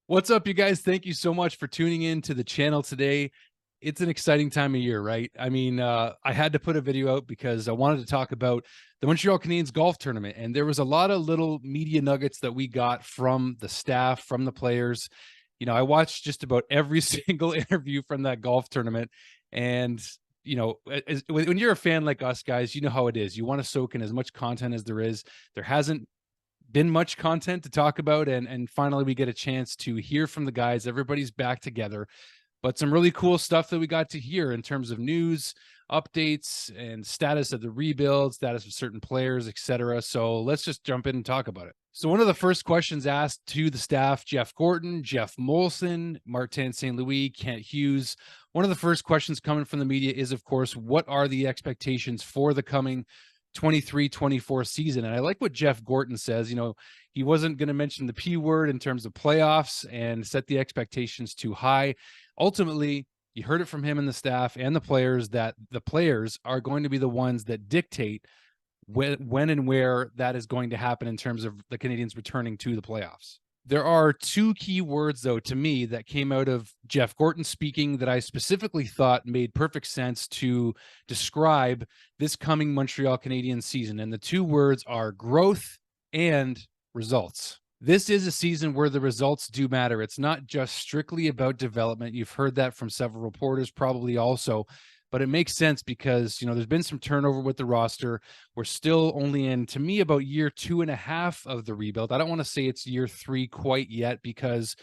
What's up, you guys? Thank you so much for tuning in to the channel today. It's an exciting time of year, right? I had to put a video out because I wanted to talk about the Montreal Canadiens golf tournament. And there was a lot of little media nuggets that we got from the staff, from the players. I watched just about every single interview from that golf tournament. And, when you're a fan like us guys, you know how it is. You want to soak in as much content as there is. There hasn't been much content to talk about, and finally we get a chance to hear from the guys. Everybody's back together, but some really cool stuff that we got to hear in terms of news, updates, and status of the rebuild, status of certain players, etc. So let's just jump in and talk about it. So one of the first questions asked to the staff, Jeff Gorton, Jeff Molson, Marty St Louis, Kent Hughes. One of the first questions coming from the media is, of course, what are the expectations for the coming 23-24 season? And I like what Jeff Gorton says. He wasn't going to mention the P word in terms of playoffs and set the expectations too high. Ultimately, you heard it from him and the staff and the players that the players are going to be the ones that dictate when and where that is going to happen in terms of the Canadiens returning to the playoffs. There are two key words, though, to me that came out of Jeff Gorton speaking that I specifically thought made perfect sense to describe this coming Montreal Canadiens season. And the two words are growth and results. This is a season where the results do matter. It's not just strictly about development. You've heard that from several reporters, probably also, but it makes sense because, there's been some turnover with the roster. We're still only in, to me, about year 2.5 of the rebuild. I don't want to say it's year 3 quite yet because,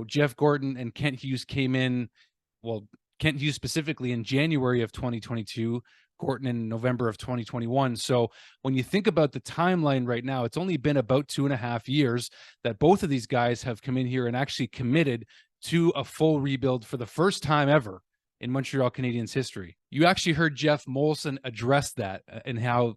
Jeff Gorton and Kent Hughes came in, well, Kent Hughes specifically in January of 2022, Gorton in November of 2021. So when you think about the timeline right now, it's only been about 2.5 years that both of these guys have come in here and actually committed to a full rebuild for the first time ever in Montreal Canadiens history. You actually heard Jeff Molson address that and how,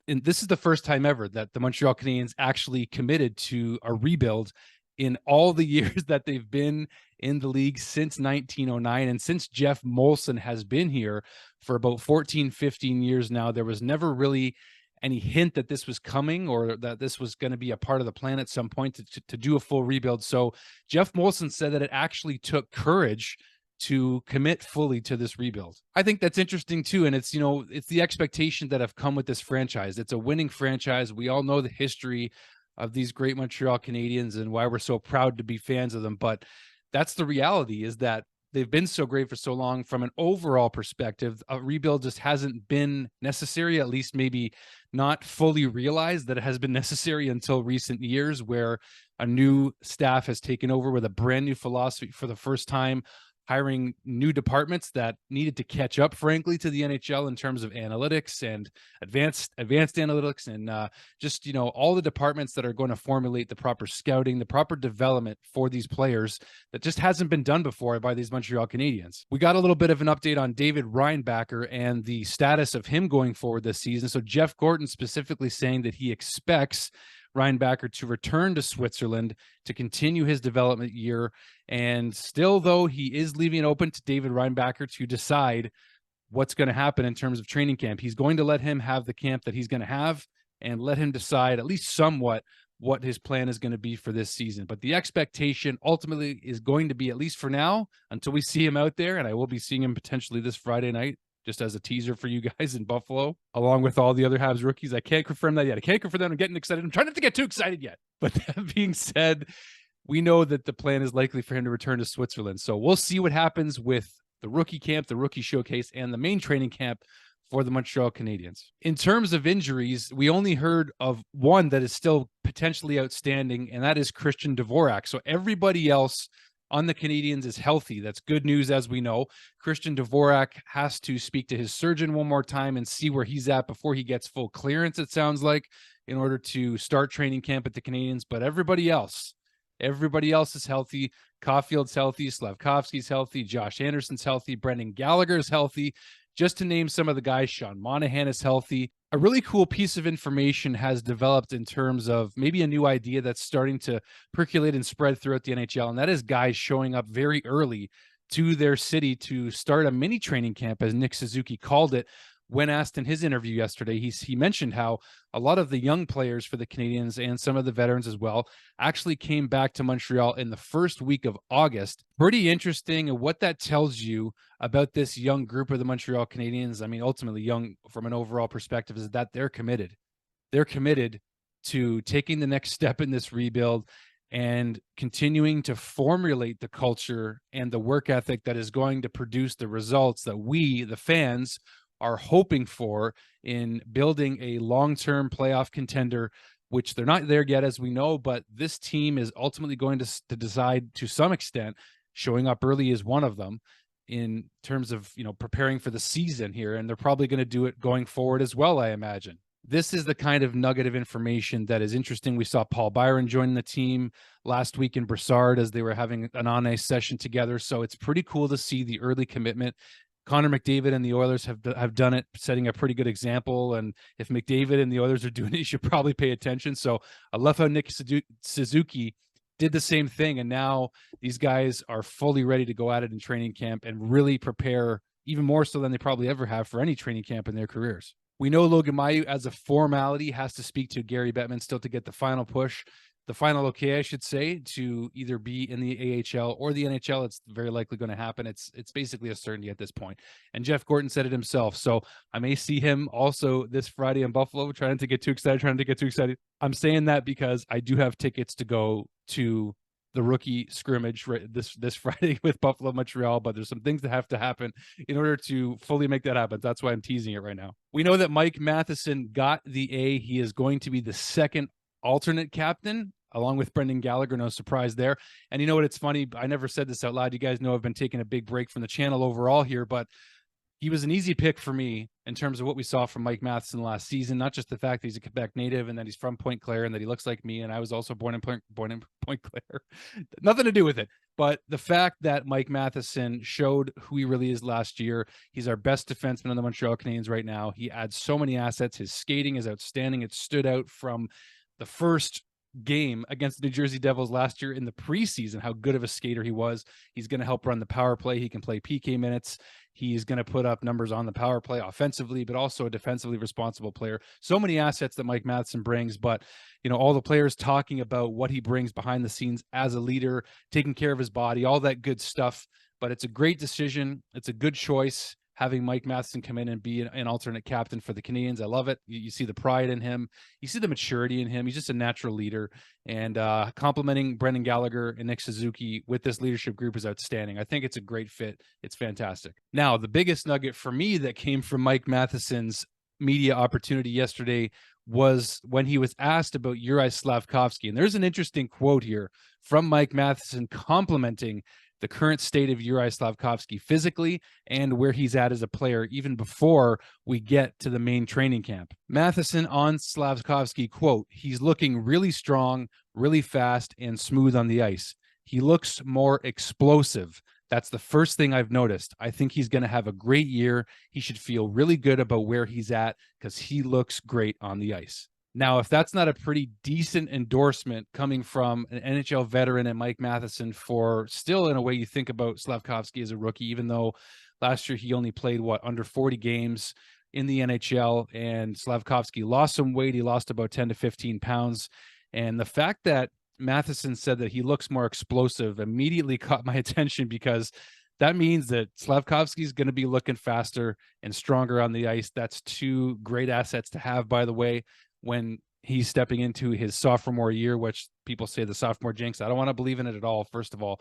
and this is the first time ever that the Montreal Canadiens actually committed to a rebuild in all the years that they've been in the league since 1909. And since Jeff Molson has been here for about 14, 15 years now, there was never really any hint that this was coming or that this was going to be a part of the plan at some point to do a full rebuild. So Jeff Molson said that it actually took courage to commit fully to this rebuild. I think that's interesting too. And it's the expectation that have come with this franchise. It's a winning franchise. We all know the history of these great Montreal Canadiens and why we're so proud to be fans of them. But that's the reality, is that they've been so great for so long. From an overall perspective, a rebuild just hasn't been necessary, at least maybe not fully realized that it has been necessary until recent years, where a new staff has taken over with a brand new philosophy for the first time, hiring new departments that needed to catch up, frankly, to the NHL in terms of analytics and advanced analytics and all the departments that are going to formulate the proper scouting, the proper development for these players that just hasn't been done before by these Montreal Canadiens. We got a little bit of an update on David Reinbacher and the status of him going forward this season. So Jeff Gorton specifically saying that he expects Reinbacher to return to Switzerland to continue his development year. And still, though, he is leaving it open to David Reinbacher to decide what's going to happen in terms of training camp. He's going to let him have the camp that he's going to have and let him decide at least somewhat what his plan is going to be for this season. But the expectation ultimately is going to be, at least for now, until we see him out there, and I will be seeing him potentially this Friday night, just as a teaser for you guys in Buffalo, along with all the other Habs rookies. I can't confirm that yet. I can't confirm that. I'm getting excited. I'm trying not to get too excited yet. But that being said, we know that the plan is likely for him to return to Switzerland. So we'll see what happens with the rookie camp, the rookie showcase, and the main training camp for the Montreal Canadiens. In terms of injuries, we only heard of one that is still potentially outstanding, and that is Christian Dvorak. So everybody else on the Canadiens is healthy. That's good news, as we know. Christian Dvorak has to speak to his surgeon one more time and see where he's at before he gets full clearance, it sounds like, in order to start training camp at the Canadiens. But everybody else is healthy. Caufield's healthy. Slafkovsky's healthy. Josh Anderson's healthy. Brendan Gallagher's healthy. Just to name some of the guys, Sean Monahan is healthy. A really cool piece of information has developed in terms of maybe a new idea that's starting to percolate and spread throughout the NHL, and that is guys showing up very early to their city to start a mini training camp, as Nick Suzuki called it, when asked in his interview yesterday, he mentioned how a lot of the young players for the Canadiens and some of the veterans as well actually came back to Montreal in the first week of August. Pretty interesting, and what that tells you about this young group of the Montreal Canadiens, I mean, ultimately young from an overall perspective, is that they're committed. They're committed to taking the next step in this rebuild and continuing to formulate the culture and the work ethic that is going to produce the results that we, the fans, are hoping for in building a long-term playoff contender, which they're not there yet, as we know, but this team is ultimately going to decide to some extent. Showing up early is one of them in terms of, preparing for the season here, and they're probably going to do it going forward as well, I imagine. This is the kind of nugget of information that is interesting. We saw Paul Byron join the team last week in Brassard as they were having an on-ice session together. So it's pretty cool to see the early commitment. Connor McDavid and the Oilers have done it, setting a pretty good example. And if McDavid and the Oilers are doing it, you should probably pay attention. So I love how Nick Suzuki did the same thing. And now these guys are fully ready to go at it in training camp and really prepare even more so than they probably ever have for any training camp in their careers. We know Logan Mailloux, as a formality, has to speak to Gary Bettman still to get the final push, the final okay, I should say, to either be in the AHL or the NHL. It's very likely going to happen. It's basically a certainty at this point. And Jeff Gorton said it himself. So I may see him also this Friday in Buffalo, trying not to get too excited. I'm saying that because I do have tickets to go to the rookie scrimmage this Friday with Buffalo Montreal, but there's some things that have to happen in order to fully make that happen. That's why I'm teasing it right now. We know that Mike Matheson got the A. He is going to be the second alternate captain along with Brendan Gallagher. No surprise there. And you know what? It's funny. I never said this out loud. You guys know I've been taking a big break from the channel overall here, but he was an easy pick for me in terms of what we saw from Mike Matheson last season. Not just the fact that he's a Quebec native and that he's from Pointe Claire and that he looks like me, and I was also born in Pointe Claire. Nothing to do with it. But the fact that Mike Matheson showed who he really is last year. He's our best defenseman on the Montreal Canadiens right now. He adds so many assets. His skating is outstanding. It stood out from the first game against the New Jersey Devils last year in the preseason, how good of a skater he was. He's going to help run the power play. He can play PK minutes. He's going to put up numbers on the power play offensively, but also a defensively responsible player. So many assets that Mike Matheson brings, but all the players talking about what he brings behind the scenes as a leader, taking care of his body, all that good stuff. But it's a great decision. It's a good choice, having Mike Matheson come in and be an alternate captain for the Canadiens. I love it. You see the pride in him. You see the maturity in him. He's just a natural leader. And complimenting Brendan Gallagher and Nick Suzuki with this leadership group is outstanding. I think it's a great fit. It's fantastic. Now, the biggest nugget for me that came from Mike Matheson's media opportunity yesterday was when he was asked about Juraj Slafkovsky. And there's an interesting quote here from Mike Matheson complimenting the current state of Juraj Slafkovsky physically and where he's at as a player, even before we get to the main training camp. Matheson on Slafkovsky, quote, "He's looking really strong, really fast, and smooth on the ice. He looks more explosive. That's the first thing I've noticed. I think he's going to have a great year. He should feel really good about where he's at because he looks great on the ice." Now, if that's not a pretty decent endorsement coming from an NHL veteran and Mike Matheson for still, in a way, you think about Slafkovsky as a rookie, even though last year he only played, under 40 games in the NHL, and Slafkovsky lost some weight. He lost about 10 to 15 pounds. And the fact that Matheson said that he looks more explosive immediately caught my attention, because that means that Slafkovsky is going to be looking faster and stronger on the ice. That's two great assets to have, by the way, when he's stepping into his sophomore year, which people say the sophomore jinx. I don't want to believe in it at all. First of all,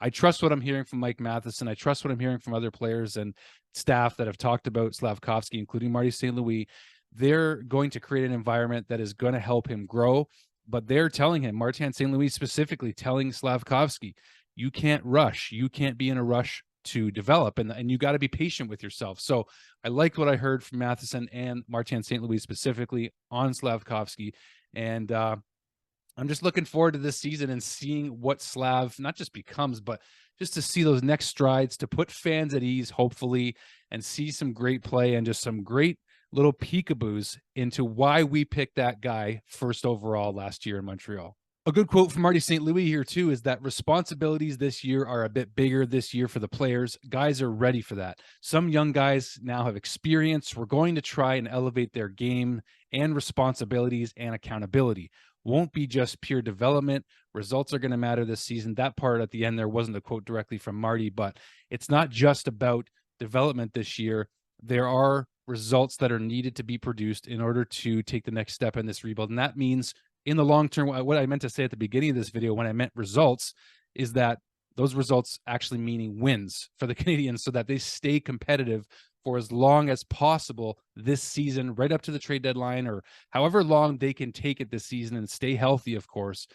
I trust what I'm hearing from Mike Matheson. I trust what I'm hearing from other players and staff that have talked about Slafkovsky, including Marty St Louis. They're going to create an environment that is going to help him grow, but they're telling him, Martin St Louis specifically telling Slafkovsky, you can't rush. You can't be in a rush to develop, and you got to be patient with yourself. So I liked what I heard from Matheson and Martin St Louis specifically on Slafkovsky, and I'm just looking forward to this season and seeing what Slav not just becomes, but just to see those next strides, to put fans at ease, hopefully, and see some great play and just some great little peekaboos into why we picked that guy first overall last year in Montreal. A good quote from Marty St Louis here too is that responsibilities this year are a bit bigger this year for the players. Guys are ready for that. Some young guys now have experience. We're going to try and elevate their game and responsibilities and accountability. Won't be just pure development. Results are going to matter this season. That part at the end there wasn't a quote directly from Marty, but it's not just about development this year. There are results that are needed to be produced in order to take the next step in this rebuild. And that means in the long term, what I meant to say at the beginning of this video when I meant results is that those results actually meaning wins for the Canadiens so that they stay competitive for as long as possible this season, right up to the trade deadline, or however long they can take it this season and stay healthy, of course.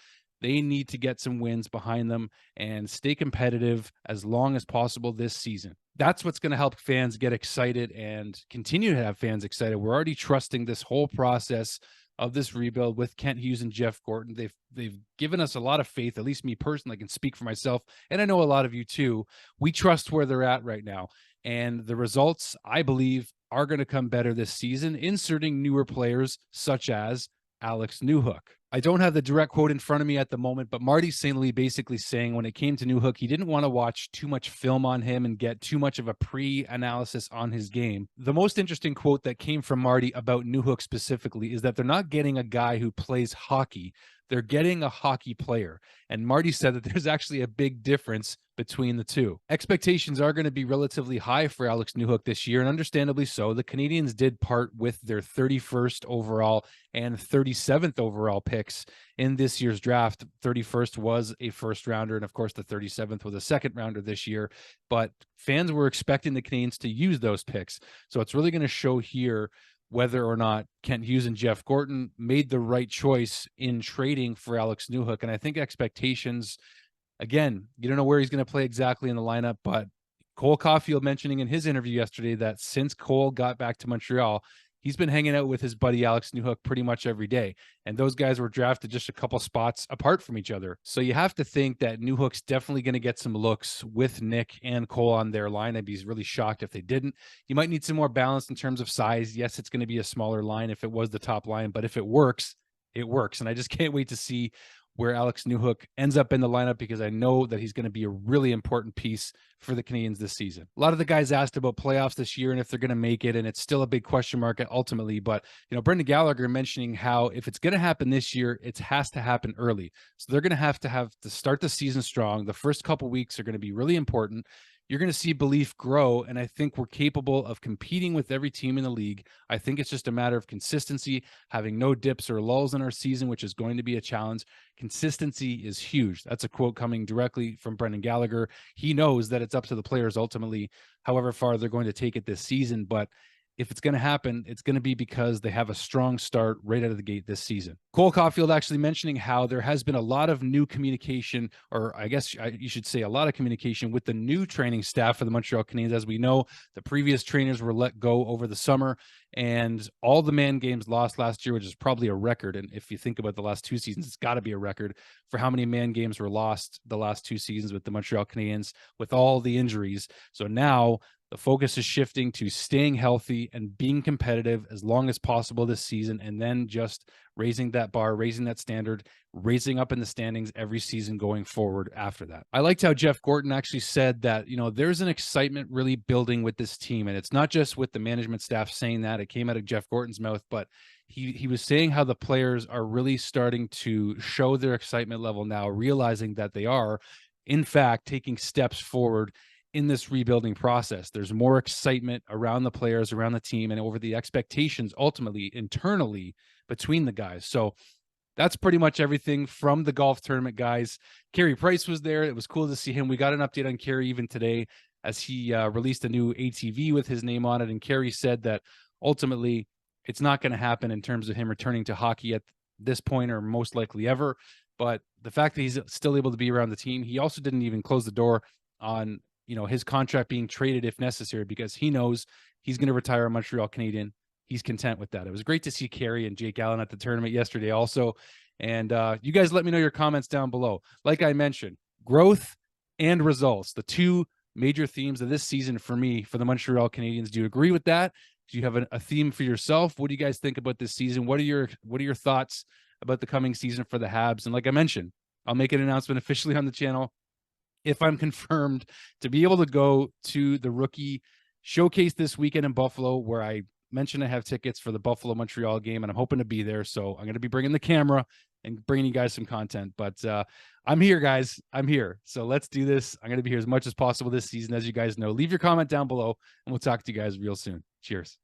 They need to get some wins behind them and stay competitive as long as possible this season. That's what's going to help fans get excited and continue to have fans excited. We're already trusting this whole process of this rebuild with Kent Hughes and Jeff Gorton. They've given us a lot of faith, at least me personally. I can speak for myself, and I know a lot of you too. We trust where they're at right now, and the results, I believe, are going to come better this season, inserting newer players such as Alex Newhook. I don't have the direct quote in front of me at the moment, but Marty St. Louis basically saying when it came to Newhook, he didn't want to watch too much film on him and get too much of a pre-analysis on his game. The most interesting quote that came from Marty about Newhook specifically is that they're not getting a guy who plays hockey. They're getting a hockey player. And Marty said that there's actually a big difference between the two. Expectations are going to be relatively high for Alex Newhook this year, and understandably so. The Canadiens did part with their 31st overall and 37th overall picks in this year's draft. 31st was a first rounder, and of course the 37th was a second rounder this year, but fans were expecting the Canadiens to use those picks. So it's really going to show here whether or not Kent Hughes and Jeff Gorton made the right choice in trading for Alex Newhook. And I think expectations, again, you don't know where he's going to play exactly in the lineup, but Cole Caufield mentioning in his interview yesterday that since Cole got back to Montreal, he's been hanging out with his buddy Alex Newhook pretty much every day. And those guys were drafted just a couple spots apart from each other. So you have to think that Newhook's definitely going to get some looks with Nick and Cole on their line. I'd be really shocked if they didn't. You might need some more balance in terms of size. Yes, it's going to be a smaller line if it was the top line, but if it works, it works. And I just can't wait to see where Alex Newhook ends up in the lineup, because I know that he's going to be a really important piece for the Canadiens this season. A lot of the guys asked about playoffs this year and if they're going to make it, and it's still a big question mark ultimately. But, Brendan Gallagher mentioning how if it's going to happen this year, it has to happen early. So they're going to have to start the season strong. The first couple weeks are going to be really important. You're going to see belief grow, and I think we're capable of competing with every team in the league. I think it's just a matter of consistency, having no dips or lulls in our season, which is going to be a challenge. Consistency is huge. That's a quote coming directly from Brendan Gallagher. He knows that it's up to the players ultimately, however far they're going to take it this season, but if it's going to happen, it's going to be because they have a strong start right out of the gate this season. Cole Caufield actually mentioning how there has been a lot of new communication, or I guess you should say a lot of communication with the new training staff for the Montreal Canadiens. As we know, the previous trainers were let go over the summer, and all the man games lost last year, which is probably a record. And if you think about the last two seasons, it's got to be a record for how many man games were lost the last two seasons with the Montreal Canadiens with all the injuries. So now the focus is shifting to staying healthy and being competitive as long as possible this season, and then just raising that bar, raising that standard, raising up in the standings every season going forward after that. I liked how Jeff Gorton actually said that, there's an excitement really building with this team, and it's not just with the management staff saying that. It came out of Jeff Gorton's mouth, but he was saying how the players are really starting to show their excitement level now, realizing that they are, in fact, taking steps forward in this rebuilding process. There's more excitement around the players, around the team, and over the expectations ultimately internally between the guys. So that's pretty much everything from the golf tournament, guys. Carey Price was there. It was cool to see him. We got an update on Carey even today as he released a new ATV with his name on it. And Carey said that ultimately it's not going to happen in terms of him returning to hockey at this point, or most likely ever. But the fact that he's still able to be around the team, he also didn't even close the door on his contract being traded if necessary, because he knows he's going to retire a Montreal Canadien. He's content with that. It was great to see Carey and Jake Allen at the tournament yesterday also. And you guys let me know your comments down below. Like I mentioned, growth and results, the two major themes of this season for me, for the Montreal Canadiens. Do you agree with that? Do you have a theme for yourself? What do you guys think about this season? What are your thoughts about the coming season for the Habs. And like I mentioned, I'll make an announcement officially on the channel if I'm confirmed to be able to go to the rookie showcase this weekend in Buffalo, where I mentioned I have tickets for the Buffalo Montreal game, and I'm hoping to be there. So I'm going to be bringing the camera and bringing you guys some content. But I'm here, guys. I'm here. So let's do this. I'm going to be here as much as possible this season. As you guys know, leave your comment down below, and we'll talk to you guys real soon. Cheers.